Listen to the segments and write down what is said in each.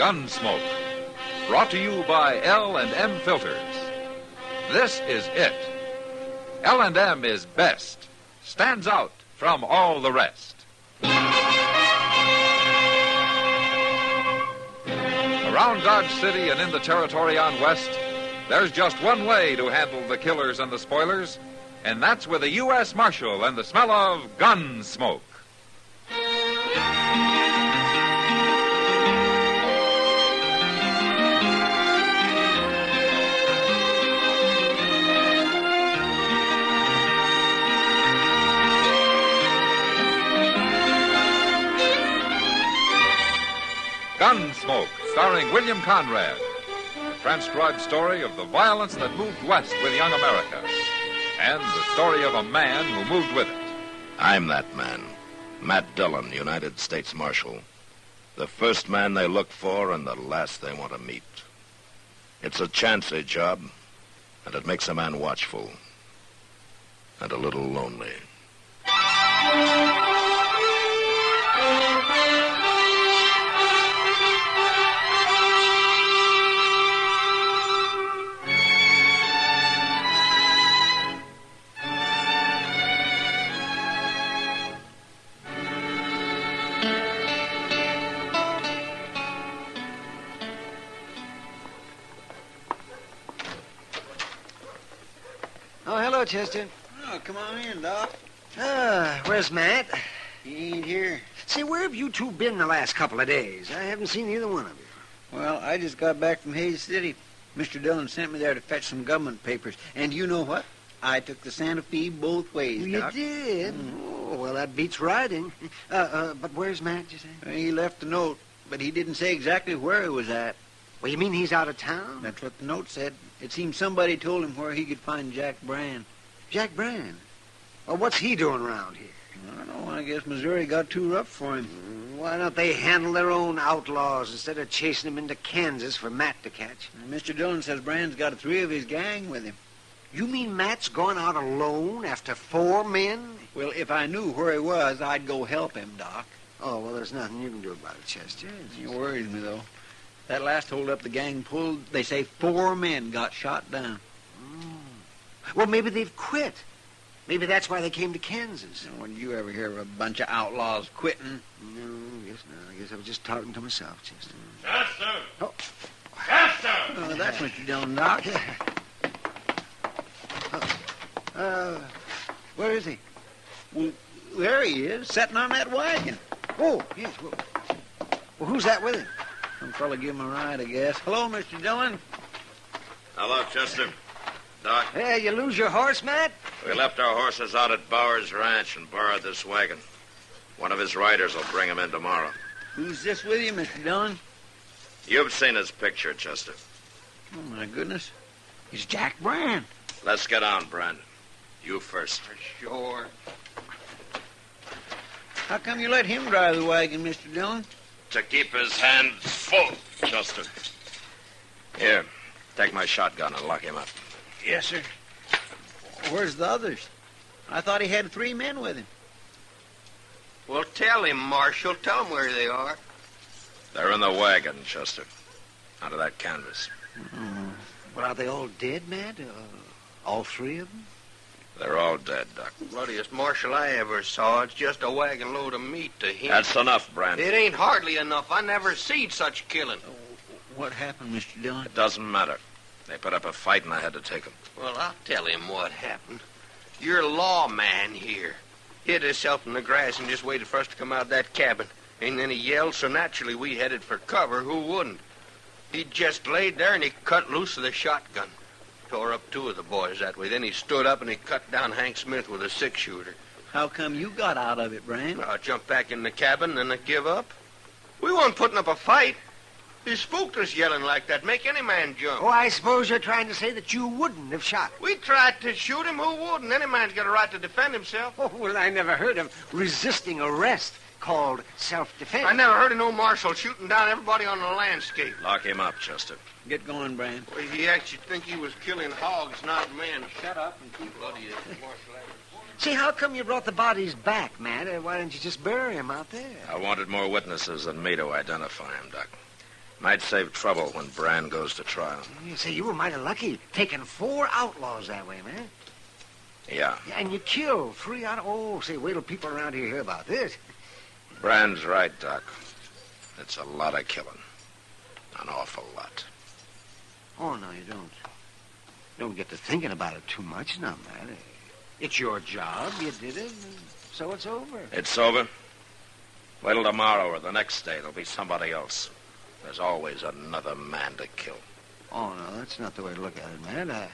Gunsmoke. Brought to you by L&M Filters. This is it. L&M is best. Stands out from all the rest. Around Dodge City and in the territory on West, there's just one way to handle the killers and the spoilers, and that's with a U.S. Marshal and the smell of Gunsmoke. Gunsmoke, starring William Conrad. A transcribed story of the violence that moved west with young America. And the story of a man who moved with it. I'm that man. Matt Dillon, United States Marshal. The first man they look for and the last they want to meet. It's a chancy job, and it makes a man watchful. And a little lonely. Oh, hello, Chester. Oh, come on in, Doc. Where's Matt? He ain't here. Say, where have you two been the last couple of days? I haven't seen either one of you. Well, I just got back from Hays City. Mr. Dillon sent me there to fetch some government papers. And you know what? I took the Santa Fe both ways, You Doc. did? Oh, well, that beats riding. But where's Matt, you say? He left a note, but he didn't say exactly where he was at. Well, you mean he's out of town? That's what the note said. It seems somebody told him where he could find Jack Brand. Jack Brand? Well, what's he doing around here? I don't know. I guess Missouri got too rough for him. Why don't they handle their own outlaws instead of chasing them into Kansas for Matt to catch? Mr. Dillon says Brand's got 3 of his gang with him. You mean Matt's gone out alone after 4 men? Well, if I knew where he was, I'd go help him, Doc. Oh, well, there's nothing you can do about it, Chester. It worries me, though. That last holdup the gang pulled, they say 4 men got shot down. Well, maybe they've quit. Maybe that's why they came to Kansas. When did you ever hear of a bunch of outlaws quitting? No, I guess I was just talking to myself, Chester. Chester! Oh. Chester! Oh, that's Mr. Dillon, Doc. Where is he? Well, there he is, sitting on that wagon. Oh, yes. Well, who's that with him? Some fella give him a ride, I guess. Hello, Mr. Dillon. Hello, Chester. Doc, Hey, you lose your horse, Matt? we left our horses out at Bowers Ranch and borrowed this wagon. One of his riders will bring him in tomorrow. Who's this with you, Mr. Dillon? You've seen his picture, Chester. Oh, my goodness. It's Jack Brand. Let's get on, Brandon. You first. Sure. How come you let him drive the wagon, Mr. Dillon? To keep his hands full, Chester. Here, take my shotgun and lock him up. Yes, sir. Where's the others? I thought he had 3 men with him. Well, tell him, Marshal. Tell him where they are. They're in the wagon, Chester. Under that canvas. Well, are they all dead, Matt? All 3 of them? They're all dead, Doc. Bloodiest marshal I ever saw. It's just a wagon load of meat to him. That's enough, Brandon. It ain't hardly enough. I never seen such killing. What happened, Mr. Dillon? It doesn't matter. They put up a fight and I had to take them. Well, I'll tell him what happened. Your lawman here hid himself in the grass and just waited for us to come out of that cabin. And then he yelled, so naturally we headed for cover. Who wouldn't? He just laid there and he cut loose with a shotgun. Tore up 2 of the boys that way. Then he stood up and he cut down Hank Smith with a 6-shooter. How come you got out of it, Brand? I jumped back in the cabin and I give up. We weren't putting up a fight. He spooked us yelling like that. Make any man jump. Oh, I suppose you're trying to say that you wouldn't have shot him. We tried to shoot him. Who wouldn't? Any man's got a right to defend himself. Oh, well, I never heard of resisting arrest called self-defense. I never heard of no marshal shooting down everybody on the landscape. Lock him up, Chester. Get going, Brand. Well, he actually think he was killing hogs, not men. Shut up and keep bloody, Marshal. See, how come you brought the bodies back, Matt? Why didn't you just bury them out there? I wanted more witnesses than me to identify him, Doc. Might save trouble when Brand goes to trial. You say you were mighty lucky taking 4 outlaws that way, man. Yeah. Yeah, and you killed 3 out of... Oh, say, wait till people around here hear about this. Brand's right, Doc. It's a lot of killing. An awful lot. Oh, no, you don't. Don't get to thinking about it too much, now, man. It's your job. You did it, and so it's over. It's over? Wait till tomorrow or the next day. There'll be somebody else. There's always another man to kill. Oh, no, that's not the way to look at it, man.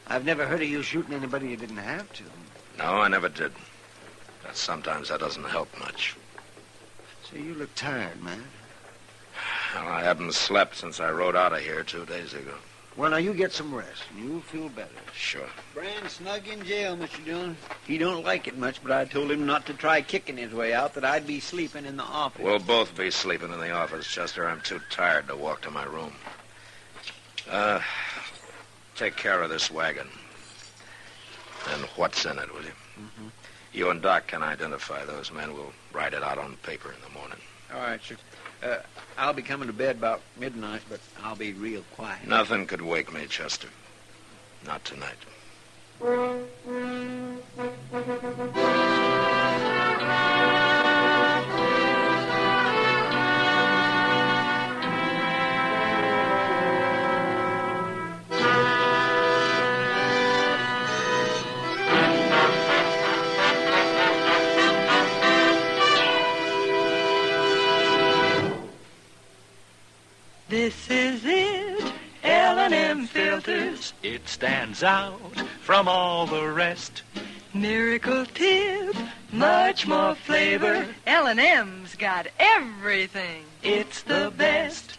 I've never heard of you shooting anybody you didn't have to. No, I never did. But sometimes that doesn't help much. So you look tired, man. Well, I haven't slept since I rode out of here 2 days ago. Well, now you get some rest, and you'll feel better. Sure. Brand's snug in jail, Mr. Dillon. He don't like it much, but I told him not to try kicking his way out, that I'd be sleeping in the office. We'll both be sleeping in the office, Chester. I'm too tired to walk to my room. Take care of this wagon. And what's in it, will you? Mm-hmm. You and Doc can identify those men. We'll write it out on paper in the morning. All right, sir. I'll be coming to bed about midnight, but I'll be real quiet. Nothing could wake me, Chester. Not tonight. This is it, L&M Filters. It stands out from all the rest. Miracle tip, much more flavor. L&M's got everything. It's the best.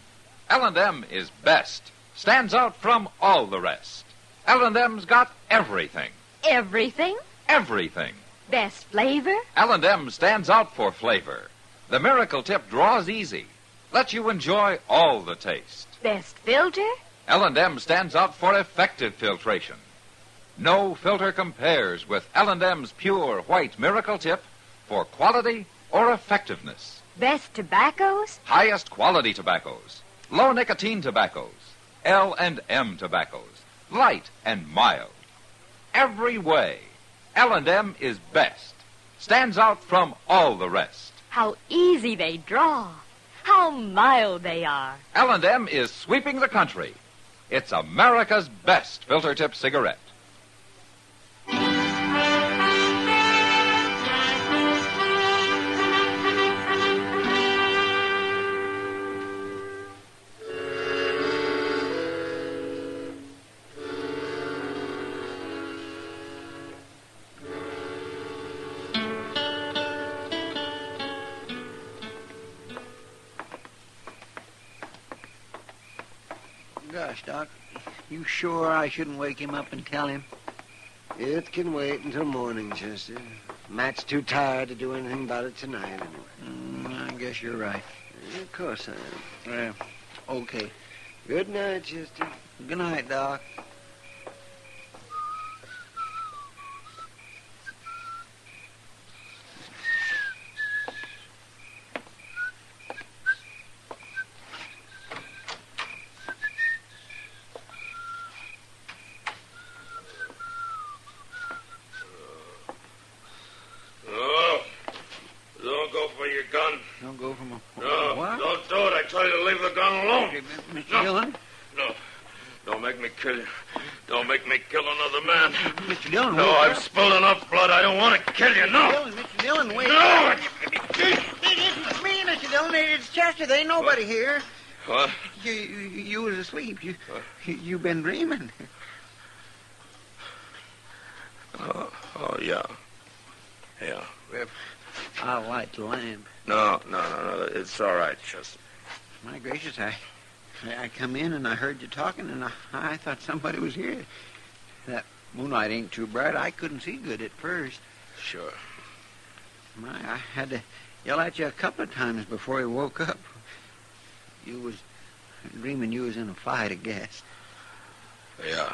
L&M is best. Stands out from all the rest. L&M's got everything. Everything? Everything. Best flavor? L&M stands out for flavor. The Miracle Tip draws easy. Lets you enjoy all the taste. Best filter? L&M stands out for effective filtration. No filter compares with L&M's pure white Miracle Tip for quality or effectiveness. Best tobaccos? Highest quality tobaccos. Low nicotine tobaccos. L&M tobaccos. Light and mild. Every way, L&M is best. Stands out from all the rest. How easy they draw. How mild they are. L&M is sweeping the country. It's America's best filter tip cigarette. Gosh, Doc, you sure I shouldn't wake him up and tell him? It can wait until morning, Chester. Matt's too tired to do anything about it tonight, anyway. I guess you're right. Of course I am. Okay. Good night, Chester. Good night, Doc. Don't go from a... No, What? don't do it. I tell you to leave the gun alone. Okay, Mr. No. Dillon? No. Don't make me kill you. Don't make me kill another man. Mr. Dillon, No, wake I've up. spilled enough blood. I don't want to kill you. No. Mr. Dillon, wait. No. It isn't me, Mr. Dillon. It's Chester. There ain't nobody here. What? You was asleep. You've been dreaming. Oh, yeah. Yeah. I'll light the lamp. No. It's all right, Chester. My gracious, I come in and I heard you talking, and I thought somebody was here. That moonlight ain't too bright. I couldn't see good at first. Sure. I had to yell at you a couple of times before you woke up. You was dreaming you was in a fight, I guess. Yeah.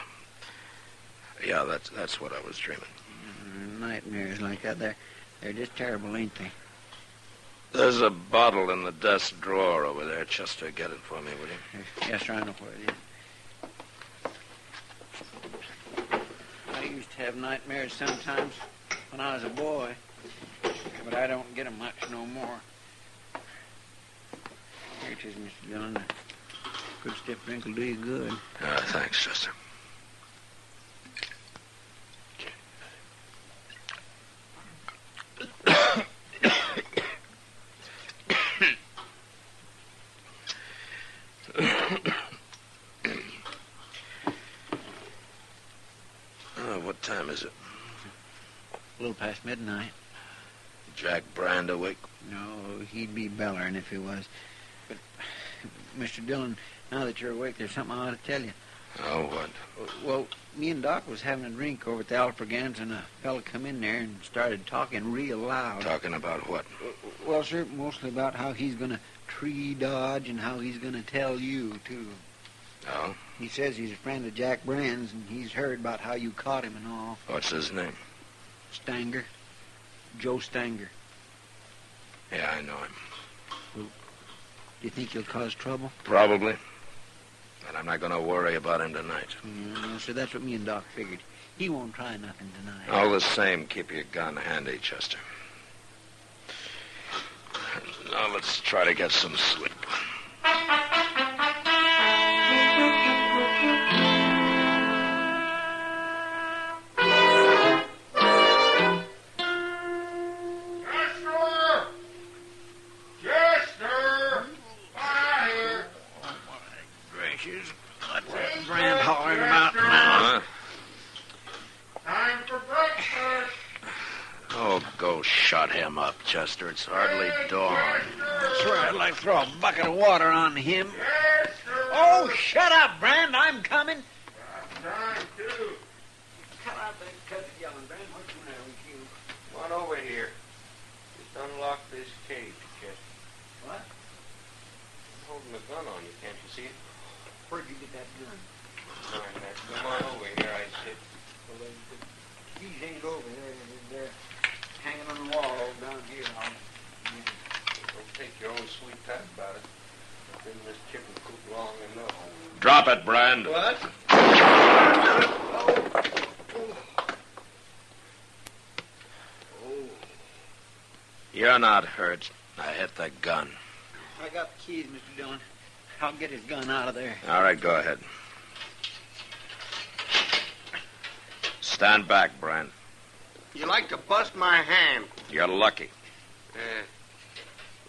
Yeah, that's what I was dreaming. Nightmares like that, they're just terrible, ain't they? There's a bottle in the desk drawer over there. Chester, get it for me, will you? Yes, sir, I know where it is. I used to have nightmares sometimes when I was a boy, but I don't get 'em much no more. Here it is, Mr. Dillon. A good stiff drink will do you good. Thanks, Chester. What time is it? A little past midnight. Jack Brand awake? No, he'd be bellering if he was. But, Mr. Dillon, now that you're awake, there's something I ought to tell you. Oh, what? Well, me and Doc was having a drink over at the Alfregans, and a fella come in there and started talking real loud. Talking about what? Well, sir, mostly about how he's going to tree dodge and how he's going to tell you, too. Oh? He says he's a friend of Jack Brand's, and he's heard about how you caught him and all. What's his name? Stanger. Joe Stanger. Yeah, I know him. Do you think he'll cause trouble? Probably. But I'm not going to worry about him tonight. No, sir, that's what me and Doc figured. He won't try nothing tonight. All the same, keep your gun handy, Chester. Now let's try to get some sleep. Chester, it's hardly dawn. That's right. I'd like to throw a bucket of water on him. Oh, shut up, Brand. I'm coming. I'm trying to. Cut out that cut yelling, Brand. What's the matter with you? Come on over here. Just unlock this cage, Chester. What? I'm holding a gun on you. Can't you see it? Where'd you get that gun? Come on over here, I said. Well, the keys ain't over there. They're hanging on the wall down here. Don't take your own sweet time about it. I've been in this chicken coop long enough. Drop it, Brand. What? You're not hurt. I hit the gun. I got the keys, Mr. Dillon. I'll get his gun out of there. All right, go ahead. Stand back, Brand. You like to bust my hand. You're lucky.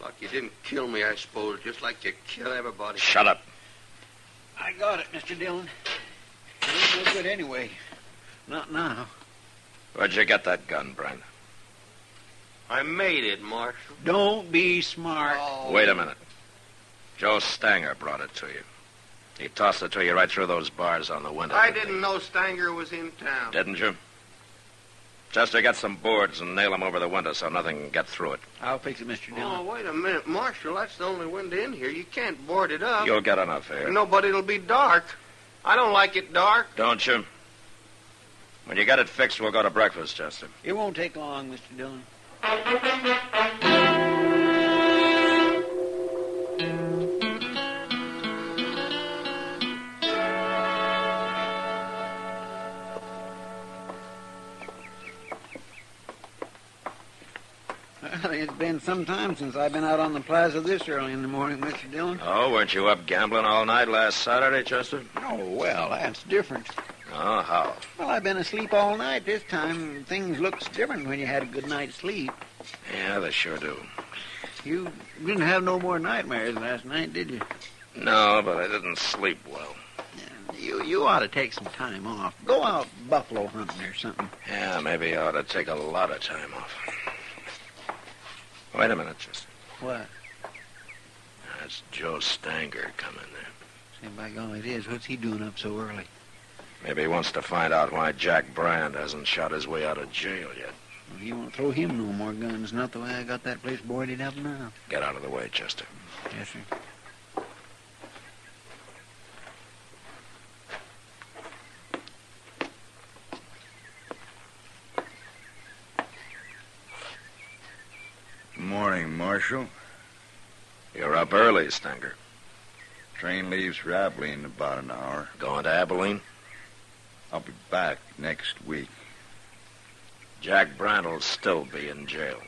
Like you didn't kill me, I suppose, just like you kill everybody. Shut up. I got it, Mr. Dillon. It ain't no good anyway. Not now. Where'd you get that gun, Brand? I made it, Marshal. Don't be smart. Oh. Wait a minute. Joe Stanger brought it to you. He tossed it to you right through those bars on the window. I didn't know Stanger was in town. Didn't you? Chester, get some boards and nail them over the window so nothing can get through it. I'll fix it, Mr. Dillon. Oh, wait a minute, Marshal. That's the only window in here. You can't board it up. You'll get enough air. Nobody will be dark. I don't like it dark. Don't you? When you get it fixed, we'll go to breakfast, Chester. It won't take long, Mr. Dillon. Well, it's been some time since I've been out on the plaza this early in the morning, Mr. Dillon. Oh, weren't you up gambling all night last Saturday, Chester? Oh, well, that's different. Oh, how? Well, I've been asleep all night this time. Things looks different when you had a good night's sleep. Yeah, they sure do. You didn't have no more nightmares last night, did you? No, but I didn't sleep well. You ought to take some time off. Go out buffalo hunting or something. Yeah, maybe I ought to take a lot of time off. Wait a minute, Chester. What? That's Joe Stanger coming there. Say, by golly, it is. What's he doing up so early? Maybe he wants to find out why Jack Brand hasn't shot his way out of jail yet. Well, he won't throw him no more guns. Not the way I got that place boarded up now. Get out of the way, Chester. Yes, sir. Morning, Marshal. Marshal. You're up early, Stanger. Train leaves for Abilene in about an hour. Going to Abilene? I'll be back next week. Jack Brandt'll still be in jail.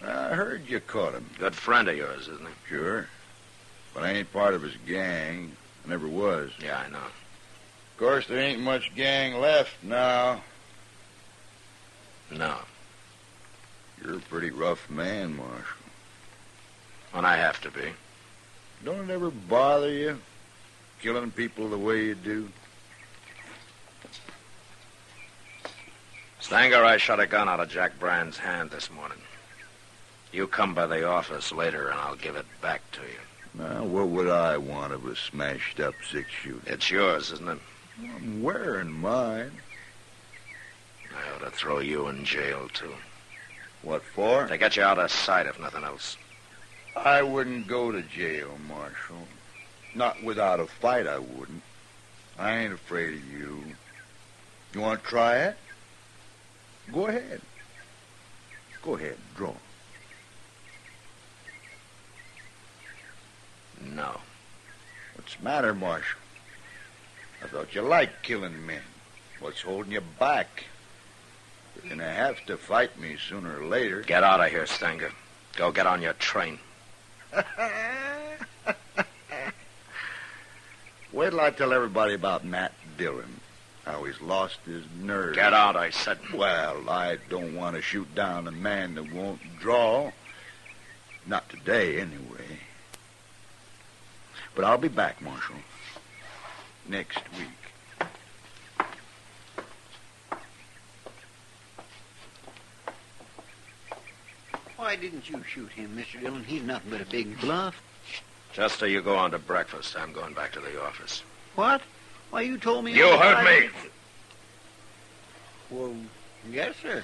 I heard you caught him. Good friend of yours, isn't he? Sure. But I ain't part of his gang. I never was. Yeah, I know. Of course, there ain't much gang left now. No. You're a pretty rough man, Marshal. When I have to be. Don't it ever bother you, killing people the way you do? Stanger, I shot a gun out of Jack Brand's hand this morning. You come by the office later, and I'll give it back to you. Now, what would I want of a smashed-up six-shooter? It's yours, isn't it? I'm wearing mine. I ought to throw you in jail, too. What for? To get you out of sight, if nothing else. I wouldn't go to jail, Marshal. Not without a fight, I wouldn't. I ain't afraid of you. You want to try it? Go ahead. Go ahead, draw. No. What's the matter, Marshal? I thought you liked killing men. What's holding you back? You're going to have to fight me sooner or later. Get out of here, Stanger. Go get on your train. Wait till I tell everybody about Matt Dillon. How he's lost his nerve. Get out, I said. Well, I don't want to shoot down a man that won't draw. Not today, anyway. But I'll be back, Marshal. Next week. Why didn't you shoot him, Mr. Dillon? He's nothing but a big bluff. Chester, you go on to breakfast. I'm going back to the office. What? Why, you told me... You heard me. Well, yes, sir.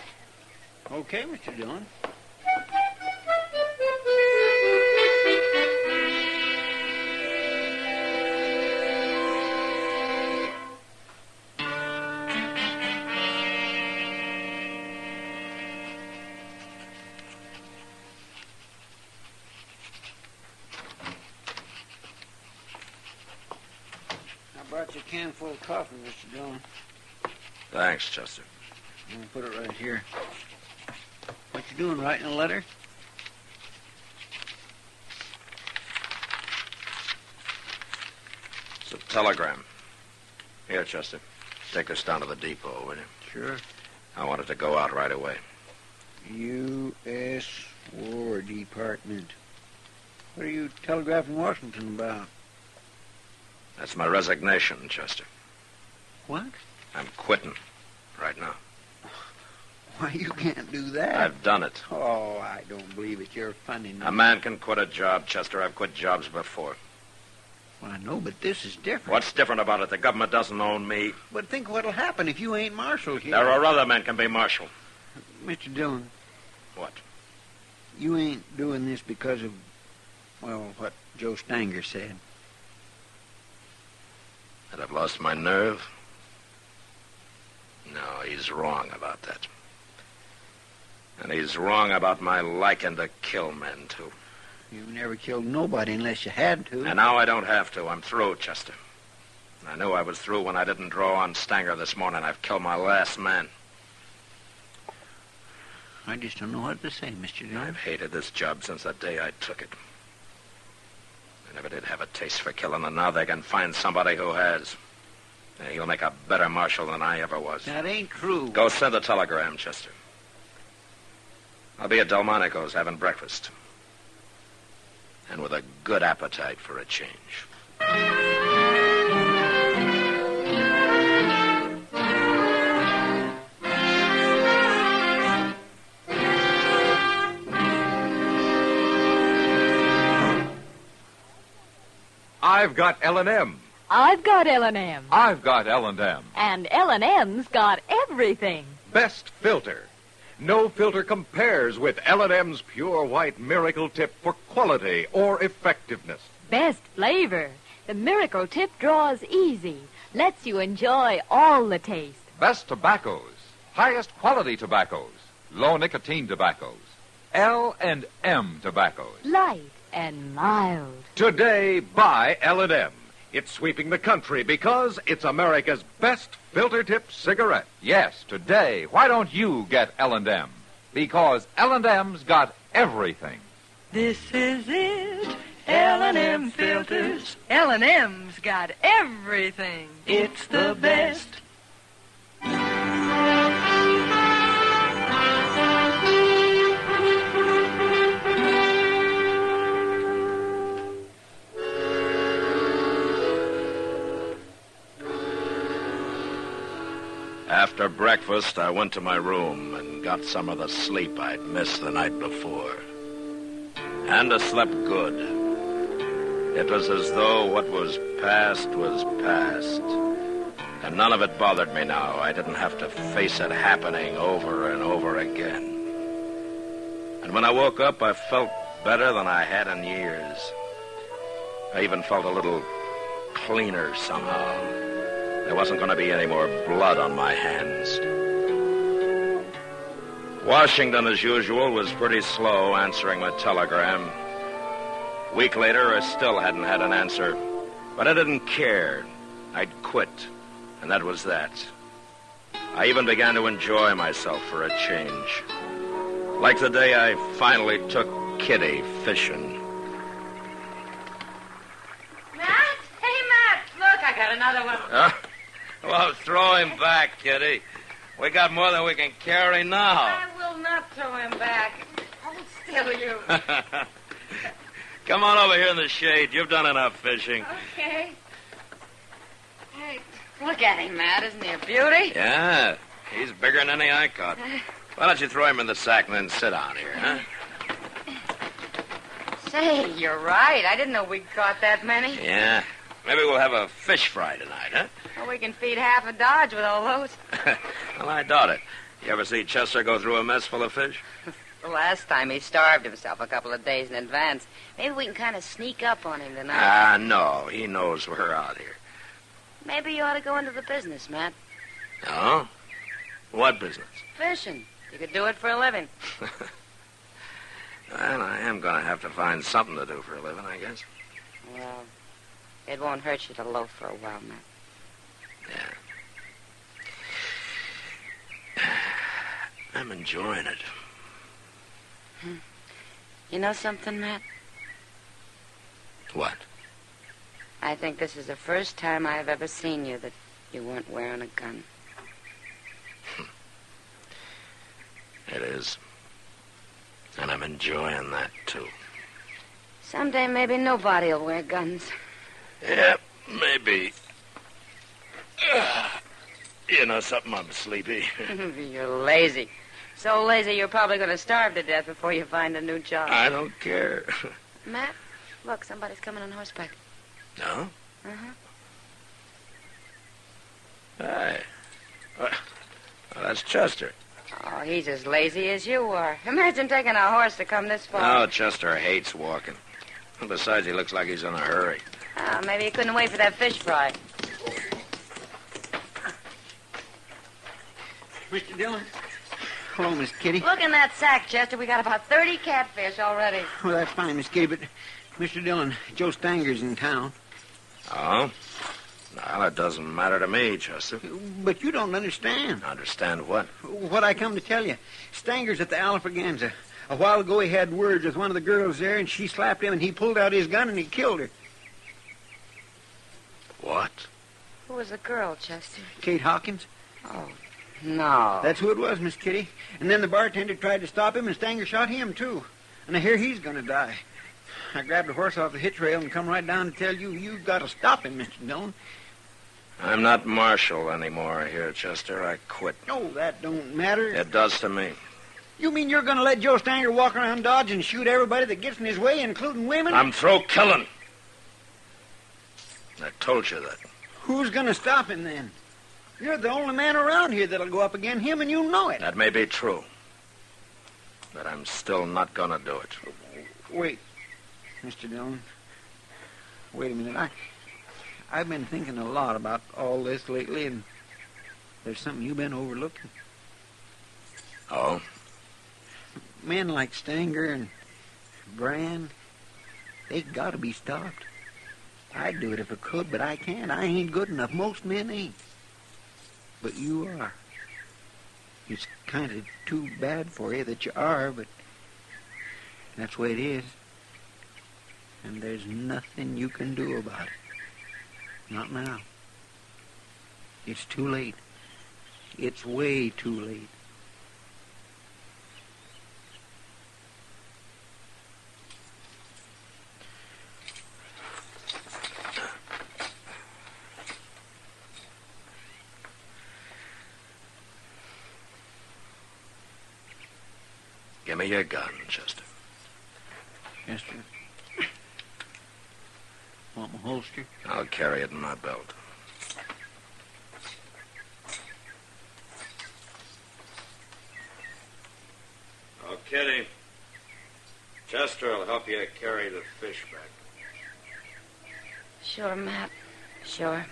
Okay, Mr. Dillon. Brought you a can full of coffee, Mr. Dillon. Thanks, Chester. I'm going to put it right here. What you doing, writing a letter? It's a telegram. Here, Chester. Take this down to the depot, will you? Sure. I want it to go out right away. U.S. War Department. What are you telegraphing Washington about? That's my resignation, Chester. What? I'm quitting right now. Why, you can't do that. I've done it. Oh, I don't believe it. You're funny. A man can quit a job, Chester. I've quit jobs before. Well, I know, but this is different. What's different about it? The government doesn't own me. But think what'll happen if you ain't marshal here. There are other men can be marshal. Mr. Dillon. What? You ain't doing this because of, well, what Joe Stanger said. That I've lost my nerve? No, he's wrong about that. And he's wrong about my liking to kill men, too. You never killed nobody unless you had to. And now I don't have to. I'm through, Chester. I knew I was through when I didn't draw on Stanger this morning. I've killed my last man. I just don't know what to say, Mr. Dillon. I've hated this job since the day I took it. I never did have a taste for killing, and now they can find somebody who has. And he'll make a better marshal than I ever was. That ain't true. Go send a telegram, Chester. I'll be at Delmonico's having breakfast. And with a good appetite for a change. I've got L&M. I've got L&M. I've got L&M. And L&M's got everything. Best filter. No filter compares with L&M's Pure White Miracle Tip for quality or effectiveness. Best flavor. The Miracle Tip draws easy. Lets you enjoy all the taste. Best tobaccos. Highest quality tobaccos. Low nicotine tobaccos. L&M tobaccos. Light and mild. Today, buy L&M. It's sweeping the country because it's America's best filter-tip cigarette. Yes, today, why don't you get L&M? Because L&M's got everything. This is it. L&M filters. L&M's got everything. It's the best. After breakfast, I went to my room and got some of the sleep I'd missed the night before. And I slept good. It was as though what was past, and none of it bothered me now. I didn't have to face it happening over and over again. And when I woke up, I felt better than I had in years. I even felt a little cleaner somehow. There wasn't going to be any more blood on my hands. Washington, as usual, was pretty slow answering my telegram. A week later, I still hadn't had an answer. But I didn't care. I'd quit, and that was that. I even began to enjoy myself for a change. Like the day I finally took Kitty fishing. Matt? Hey, Matt, look, I got another one. Well, throw him back, Kitty. We got more than we can carry now. I will not throw him back. Hold still, you. Come on over here in the shade. You've done enough fishing. Okay. Hey, look at him, Matt. Isn't he a beauty? Yeah, he's bigger than any I caught. Why don't you throw him in the sack and then sit down here, huh? Say, you're right. I didn't know we'd caught that many. Yeah. Maybe we'll have a fish fry tonight, huh? Well, we can feed half a Dodge with all those. Well, I doubt it. You ever see Chester go through a mess full of fish? The last time he starved himself a couple of days in advance. Maybe we can kind of sneak up on him tonight. No. He knows we're out here. Maybe you ought to go into the business, Matt. No? What business? Fishing. You could do it for a living. Well, I am going to have to find something to do for a living, I guess. Well, it won't hurt you to loaf for a while, Matt. Yeah. I'm enjoying it. You know something, Matt? What? I think this is the first time I've ever seen you that you weren't wearing a gun. It is. And I'm enjoying that, too. Someday maybe nobody will wear guns. Yeah, maybe. You know something? I'm sleepy. You're lazy. So lazy you're probably going to starve to death before you find a new job. I don't care. Matt, look, somebody's coming on horseback. No? Uh-huh. Hey. Well, that's Chester. Oh, he's as lazy as you are. Imagine taking a horse to come this far. Oh, Chester hates walking. Besides, he looks like he's in a hurry. Oh, maybe he couldn't wait for that fish fry. Mr. Dillon? Hello, Miss Kitty. Look in that sack, Chester. We got about 30 catfish already. Well, that's fine, Miss Kitty, but Mr. Dillon, Joe Stanger's in town. Oh? Well, it doesn't matter to me, Chester. But you don't understand. Understand what? What I come to tell you. Stanger's at the Alfraganza. A while ago, he had words with one of the girls there, and she slapped him, and he pulled out his gun, and he killed her. What? Who was the girl, Chester? Kate Hawkins. Oh, no. That's who it was, Miss Kitty. And then the bartender tried to stop him, and Stanger shot him, too. And I hear he's going to die. I grabbed the horse off the hitch rail and come right down to tell you, you've got to stop him, Mr. Dillon. I'm not marshal anymore here, Chester. I quit. No, that don't matter. It does to me. You mean you're going to let Joe Stanger walk around Dodge and shoot everybody that gets in his way, including women? I'm through killing. I told you that. Who's going to stop him, then? You're the only man around here that'll go up against him, and you know it. That may be true. But I'm still not going to do it. Wait, Mr. Dillon. Wait a minute. I've been thinking a lot about all this lately, and there's something you've been overlooking. Oh? men like Stanger and Brand, they got to be stopped. I'd do it if I could, but I can't. I ain't good enough. Most men ain't. But you are. It's kind of too bad for you that you are, but that's the way it is. And there's nothing you can do about it. Not now. It's too late. It's way too late. Give me your gun, Chester. Chester? Want my holster? I'll carry it in my belt. Oh, Kitty. Chester will help you carry the fish back. Sure, Matt. Sure.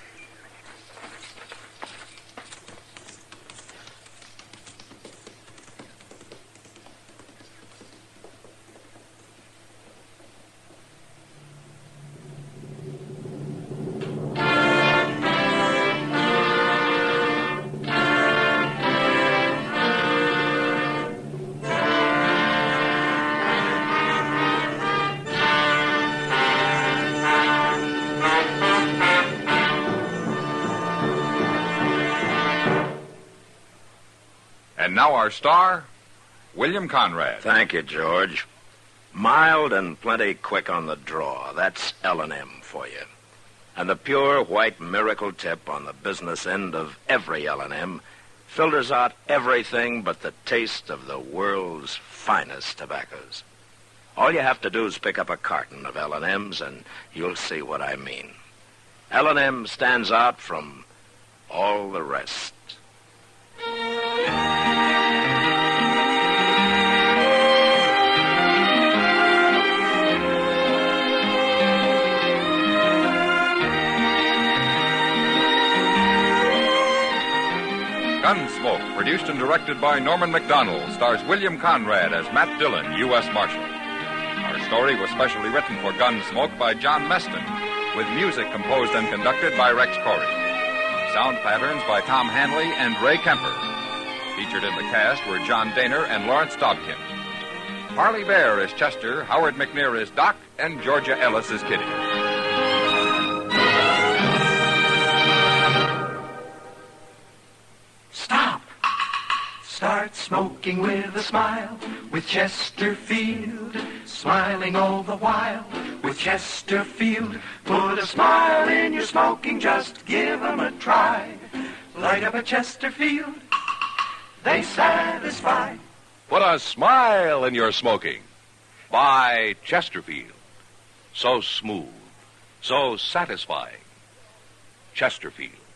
And now our star, William Conrad. Thank you, George. Mild and plenty quick on the draw. That's L&M for you. And the pure white miracle tip on the business end of every L&M filters out everything but the taste of the world's finest tobaccos. All you have to do is pick up a carton of L&M's and you'll see what I mean. L&M stands out from all the rest. Gunsmoke, produced and directed by Norman MacDonald, stars William Conrad as Matt Dillon, U.S. Marshal. Our story was specially written for Gunsmoke by John Meston, with music composed and conducted by Rex Corey. Sound patterns by Tom Hanley and Ray Kemper. Featured in the cast were John Daner and Lawrence Dobkin. Harley Bear is Chester, Howard McNear is Doc, and Georgia Ellis is Kitty. Stop. Start smoking with a smile with Chesterfield. Smiling all the while with Chesterfield. Put a smile in your smoking, just give 'em a try. Light up a Chesterfield, they satisfy. Put a smile in your smoking. Buy Chesterfield. So smooth, so satisfying. Chesterfield.